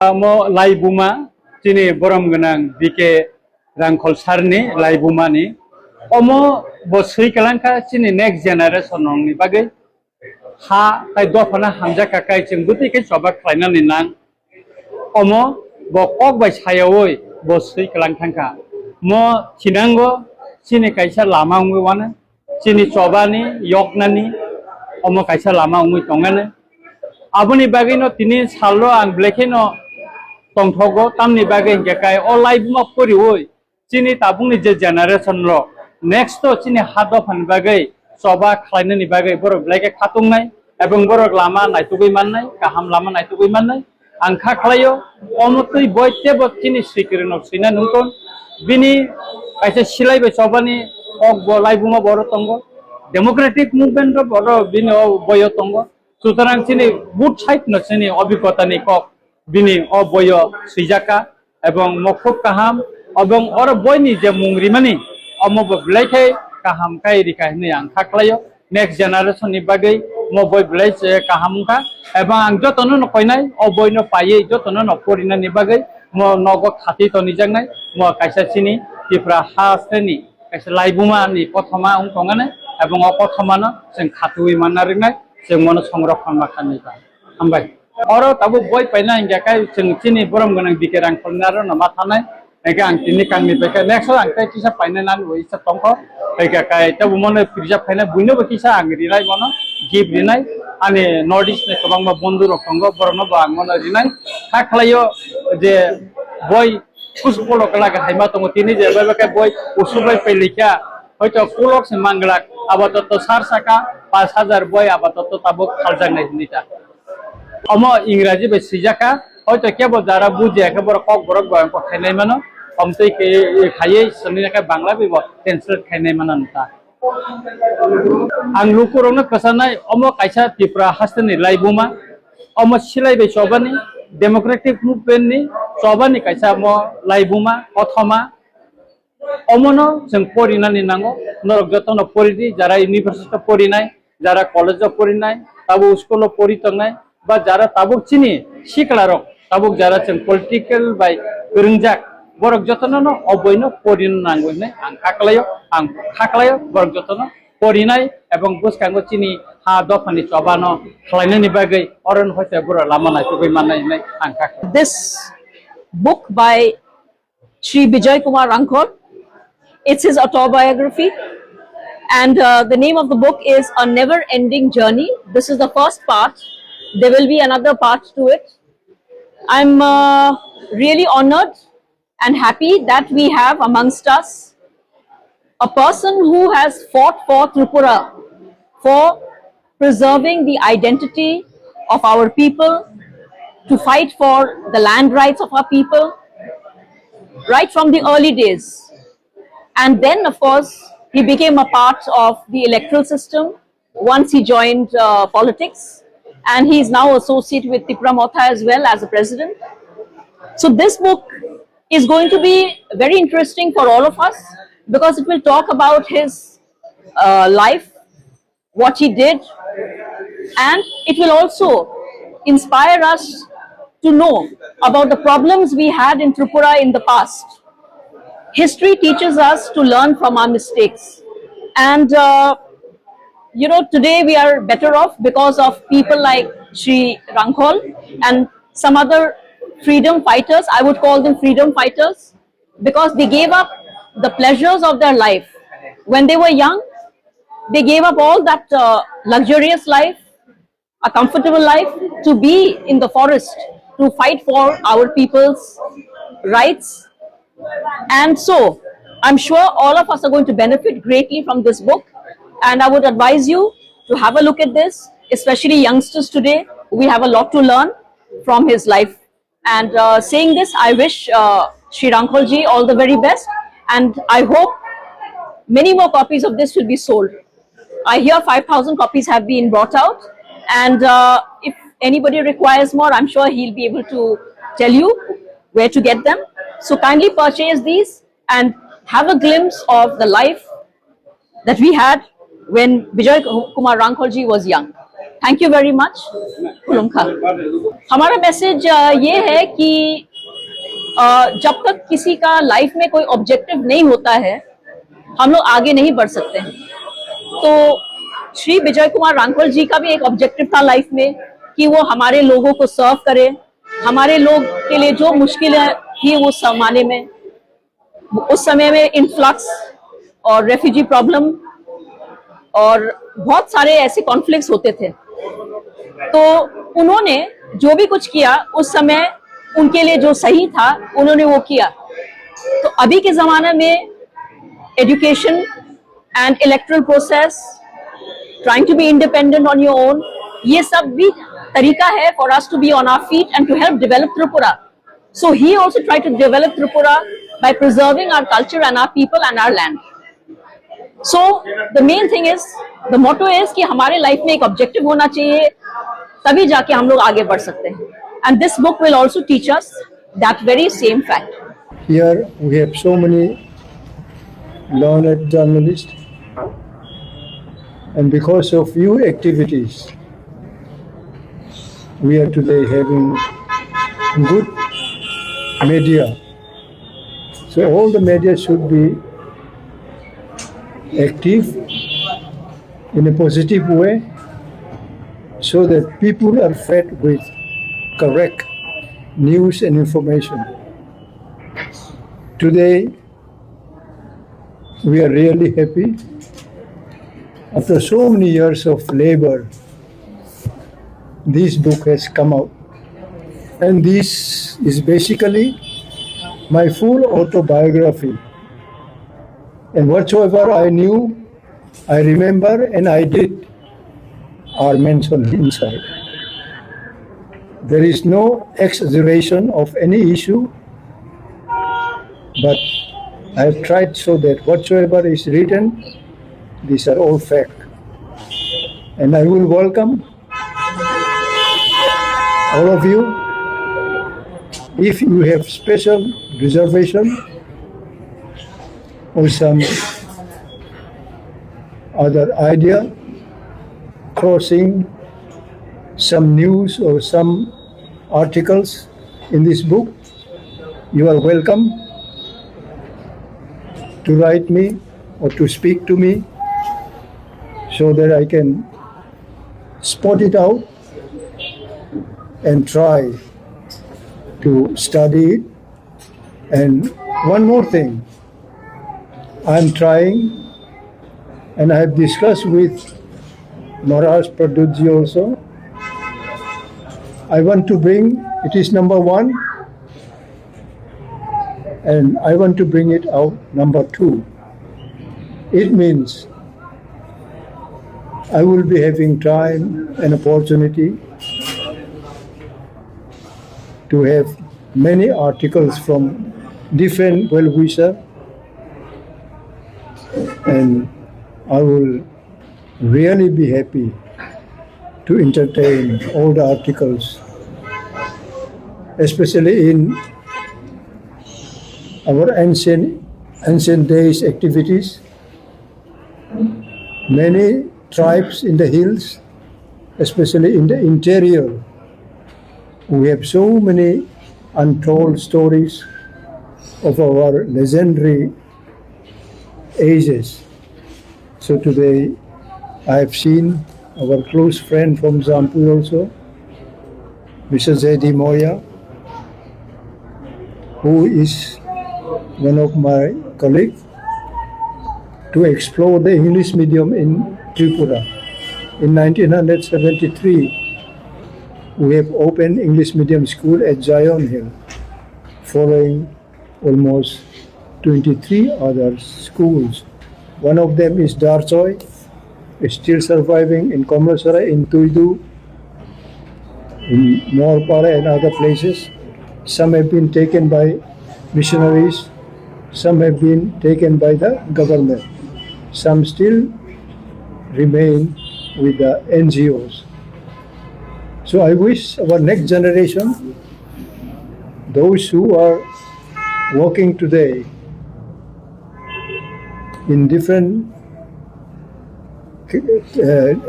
Mo lai buma chini borom ganang bike Hrangkhawl sarni lai buma ni omo bo sui kalangka chini next generation ni bagai ha kai dofana hamja kakai chingbuti ke sobak khlaina ni nang omo bo kok bai sayawoi bo sui kalangka mo chinango chini kaisa lama ngui wana chini chobani yoknani omo kaisa lama ngui tongane abuni bagai no tini salo ang blekeno tongthogo tamni bagai hingkai o live ma pori oi chini tabungni je generation lo next to chini hadofan bagai soba khlaina ni bagai borok bleke khatungnai ebong borok lama naitugui mannai kaham lama naitugui mannai angkha khlaio omotui boitebo chini sikrinok sina nungton bini kaisa silai be sobani ok bo live ma boro tongo democratic movement ro boro bini o boyo tongo sutarang chini boot side no chini obhigota ni kok bini o boyo sijaka ebong mokhub kaham ebong or boyni je mungrimani omo bo bleke kaham kai rikai ni ang khaklayo next generation ni bagai mo boy bleke kaham ka ebong ang jotono no koinai o boy no paye jotono no porina ni bagai mo nogo khati to ni jangnai mo kaisa chini tipra haseni kaisa laibuma ni prothoma ung tongane ebong o prothoma no sing khatui manarinai sing mono সংরক্ষণ makhani ka ambai oro tabu boy paina ingga kai chini borom ganang bike Hrangkhawl naro na mathanai ega ang tini kangni beke next ang kai kisa paina nan oi sa tongko ega kai tabu mono preserve paina buino ba kisa ang rinai mono give rinai ani nordisk ne kobang ma bondu rok tongo borono ba ang mono rinai khaklayo je boy uspolo kala ga haima tongo tini je ba kai boy usubai pelikya hoyto kulok se manglak abatot sar saka 5000 boy abatot tabuk khaljang nai nita omo इंराजी be sijaka hoyto kebo jara buje ekebor kok borok goyang ko khainai mano omtei ke khaiye sani ka bangla be translate khainai mano nta ang lukurong kasanai omo kaisa tipra hastani laibuma omo silai be chobani democratic movement ni chobani kaisa mo laibuma othoma omono jeng porinani nango norok jotono poridi jara university porinai jara college porinai tabu school poritongnai ba jara tabuk chini siklarok tabuk jara cheng political by geringjak borok jotono no oboino porin nango ne ang khaklayo borok jotono porinai ebong buskango chini ha dofani chobano khlainani bagai oron hoite boro lama nai tugui manai ne ang khak. This book by Shri Bijoy Kumar Hrangkhawl, it's his autobiography, and the name of the book is A Never-Ending Journey. This is the first part. There will be another part to it. I'm really honored and happy that we have amongst us a person who has fought for Tripura, for preserving the identity of our people, to fight for the land rights of our people, right from the early days. And then, of course, he became a part of the electoral system once he joined politics. And he is now associated with Tripura Motha as well as the president. So this book is going to be very interesting for all of us because it will talk about his life, what he did, and it will also inspire us to know about the problems we had in Tripura in the past. History teaches us to learn from our mistakes, and you know, today we are better off because of people like Shri Hrangkhawl and some other freedom fighters. I would call them freedom fighters because they gave up the pleasures of their life. When they were young, they gave up all that luxurious life, a comfortable life, to be in the forest, to fight for our people's rights. And so, I'm sure all of us are going to benefit greatly from this book. And I would advise you to have a look at this, especially youngsters today. We have a lot to learn from his life. And saying this, I wish Shri Hrangkhawl ji all the very best. And I hope many more copies of this will be sold. I hear 5,000 copies have been brought out. And if anybody requires more, I'm sure he'll be able to tell you where to get them. So kindly purchase these and have a glimpse of the life that we had when Bijoy Kumar Hrangkhawl ji was young. Thank you very much. हमारा message ये है कि जब तक किसी का life में कोई ऑब्जेक्टिव नहीं होता है, हम लोग आगे नहीं बढ़ सकते हैं। तो श्री विजय कुमार रांखौल जी का भी एक ऑब्जेक्टिव था लाइफ में कि वो हमारे लोगों को सर्व करे, हमारे लोग के लिए जो मुश्किलें थी वो जमाने में, उस समय में इन्फ्लक्स और रेफ्यूजी प्रॉब्लम और बहुत सारे ऐसे कॉन्फ्लिक्ट्स होते थे, तो उन्होंने जो भी कुछ किया उस समय उनके लिए जो सही था उन्होंने वो किया। तो अभी के जमाने में education and electoral process, trying to be independent on your own, ये सब भी तरीका है for us to be on our feet and to help develop Tripura. So he also try to develop Tripura by preserving our culture and our people and our land. So the main thing is, the motto is कि हमारे life में एक objective होना चाहिए, तभी जाके हम लोग आगे बढ़ सकते हैं. And this book will also teach us that very same fact. Here we have so many learned journalists, and because of few activities, we are today having good media. So all the media should be active in a positive way so that people are fed with correct news and information. Today we are really happy. After so many years of labor, this book has come out, and this is basically my full autobiography, and whatsoever I knew, I remember, and I did are mentioned inside. There is no exaggeration of any issue, but I have tried so that whatsoever is written, these are all fact, and I will welcome all of you. If you have special reservation or some other idea, crossing some news or some articles in this book, you are welcome to write me or to speak to me so that I can spot it out and try to study it. And one more thing, I'm trying, and I have discussed with Maharaj Pradutji also, I want to bring, it is number 1, and I want to bring it out number 2. It means I will be having time and opportunity to have many articles from different well-wishers, and I will really be happy to entertain all the articles, especially in our ancient days activities. Many tribes in the hills, especially in the interior, we have so many untold stories of our legendary ages. So today I have seen our close friend from Zampu also, Mr. Zedi Moya, who is one of my colleagues, to explore the English medium in Tripura. In 1973, we have opened English medium school at Zion Hill, following almost 23 other schools. One of them is Darchoy, is still surviving in Komlasara, in Tuidu, in Morpara and other places. Some have been taken by missionaries, some have been taken by the government, some still remain with the NGOs. So I wish our next generation, those who are working today in different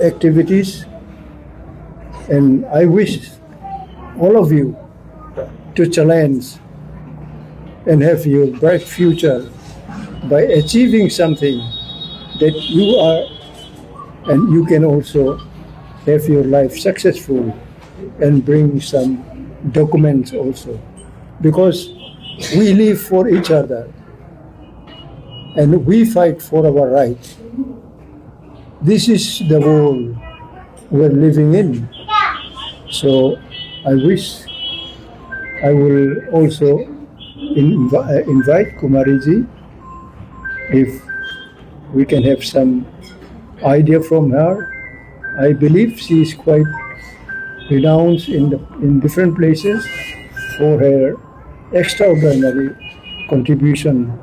activities, And I wish all of you to challenge and have your bright future by achieving something that you are, and you can also have your life successful and bring some documents also, because we live for each other and we fight for our rights. This is the world we're living in. So I wish I will also invite Kumariji, if we can have some idea from her. I believe she is quite renowned in different places for her extraordinary contribution